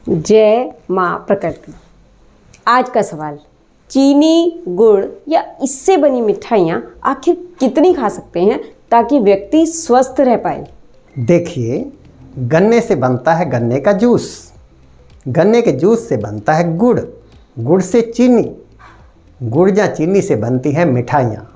जय माँ प्रकृति। आज का सवाल, चीनी, गुड़ या इससे बनी मिठाइयाँ आखिर कितनी खा सकते हैं ताकि व्यक्ति स्वस्थ रह पाए? देखिए, गन्ने से बनता है गन्ने का जूस, गन्ने के जूस से बनता है गुड़, गुड़ से चीनी, गुड़ या चीनी से बनती है मिठाइयाँ।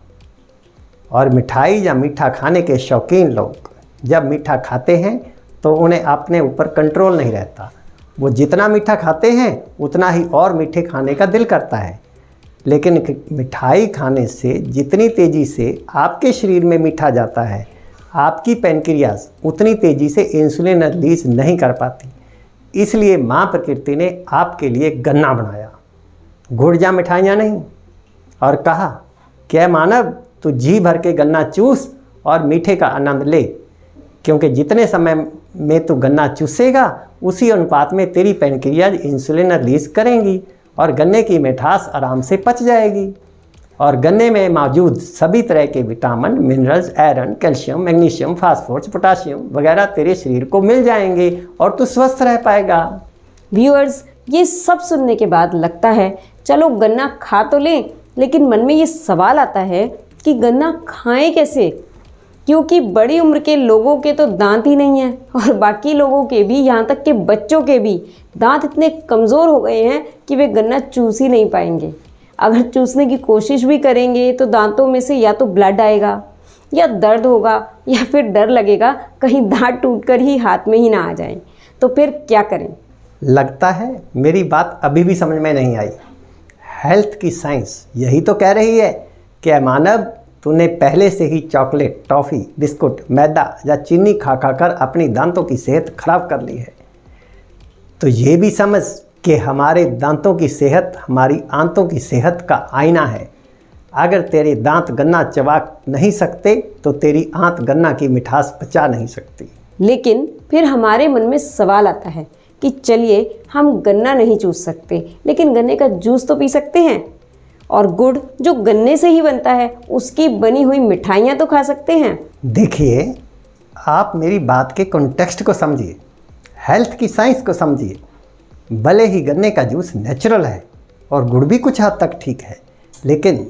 और मिठाई या मीठा खाने के शौकीन लोग जब मीठा खाते हैं तो उन्हें अपने ऊपर कंट्रोल नहीं रहता। वो जितना मीठा खाते हैं उतना ही और मीठे खाने का दिल करता है। लेकिन मिठाई खाने से जितनी तेज़ी से आपके शरीर में मीठा जाता है, आपकी पैनक्रियाज उतनी तेज़ी से इंसुलिन रिलीज नहीं कर पाती। इसलिए माँ प्रकृति ने आपके लिए गन्ना बनाया, गुड़ या मिठाइयाँ नहीं। और कहा, क्या मानव, तू जी भर के गन्ना चूस और मीठे का आनंद ले, क्योंकि जितने समय में तू गन्ना चूसेगा उसी अनुपात में तेरी पैनक्रियाज इंसुलिन रिलीज करेंगी और गन्ने की मिठास आराम से पच जाएगी। और गन्ने में मौजूद सभी तरह के vitamin, minerals, iron, calcium, magnesium, phosphorus, potassium वगैरह तेरे शरीर को मिल जाएंगे और तू स्वस्थ रह पाएगा। व्यूअर्स, ये सब सुनने के बाद लगता है चलो गन्ना खा तो लें, लेकिन मन में ये सवाल आता है कि गन्ना खाएं कैसे, क्योंकि बड़ी उम्र के लोगों के तो दांत ही नहीं हैं और बाकी लोगों के भी, यहाँ तक कि बच्चों के भी दांत इतने कमज़ोर हो गए हैं कि वे गन्ना चूस ही नहीं पाएंगे। अगर चूसने की कोशिश भी करेंगे तो दांतों में से या तो ब्लड आएगा या दर्द होगा या फिर डर लगेगा कहीं दांत टूटकर ही हाथ में ही ना आ जाएं। तो फिर क्या करें? लगता है मेरी बात अभी भी समझ में नहीं आई। हेल्थ की साइंस यही तो कह रही है कि मानव, तूने पहले से ही चॉकलेट, टॉफ़ी, बिस्कुट, मैदा या चीनी खा कर अपनी दांतों की सेहत खराब कर ली है। तो ये भी समझ कि हमारे दांतों की सेहत हमारी आंतों की सेहत का आईना है। अगर तेरे दांत गन्ना चबा नहीं सकते तो तेरी आंत गन्ना की मिठास पचा नहीं सकती। लेकिन फिर हमारे मन में सवाल आता है कि चलिए, हम गन्ना नहीं चूस सकते लेकिन गन्ने का जूस तो पी सकते हैं, और गुड़ जो गन्ने से ही बनता है उसकी बनी हुई मिठाइयाँ तो खा सकते हैं। देखिए, आप मेरी बात के कॉन्टेक्स्ट को समझिए, हेल्थ की साइंस को समझिए। भले ही गन्ने का जूस नेचुरल है और गुड़ भी कुछ हद तक ठीक है, लेकिन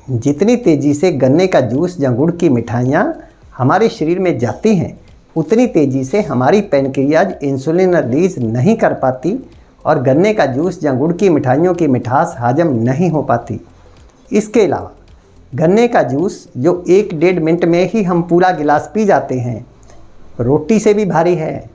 जितनी तेज़ी से गन्ने का जूस या गुड़ की मिठाइयाँ हमारे शरीर में जाती हैं उतनी तेज़ी से हमारी पैनक्रियाज इंसुलिन रिलीज नहीं कर पाती और गन्ने का जूस या गुड़ की मिठाइयों की मिठास हजम नहीं हो पाती। इसके अलावा गन्ने का जूस जो 1-1.5 मिनट में ही हम पूरा गिलास पी जाते हैं, रोटी से भी भारी है।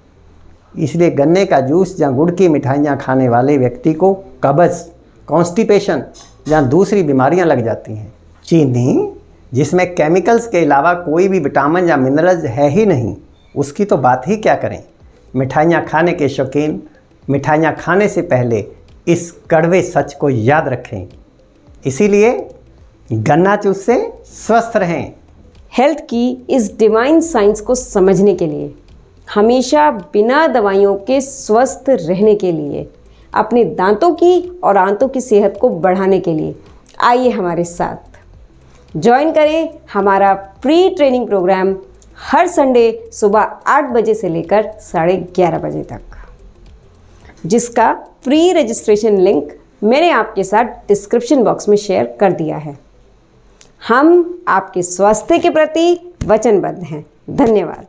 इसलिए गन्ने का जूस या गुड़ की मिठाइयाँ खाने वाले व्यक्ति को कब्ज़, कॉन्स्टिपेशन या दूसरी बीमारियाँ लग जाती हैं। चीनी, जिसमें केमिकल्स के अलावा कोई भी विटामिन या मिनरल्स है ही नहीं, उसकी तो बात ही क्या करें। मिठाइयाँ खाने के शौकीन मिठाइयाँ खाने से पहले इस कड़वे सच को याद रखें। इसीलिए गन्ना जूस से स्वस्थ रहें। हेल्थ की इस डिवाइन साइंस को समझने के लिए, हमेशा बिना दवाइयों के स्वस्थ रहने के लिए, अपने दांतों की और आंतों की सेहत को बढ़ाने के लिए आइए हमारे साथ ज्वाइन करें हमारा प्री ट्रेनिंग प्रोग्राम हर संडे सुबह 8 बजे से लेकर 11:30 बजे तक, जिसका प्री रजिस्ट्रेशन लिंक मैंने आपके साथ डिस्क्रिप्शन बॉक्स में शेयर कर दिया है। हम आपके स्वास्थ्य के प्रति वचनबद्ध हैं। धन्यवाद।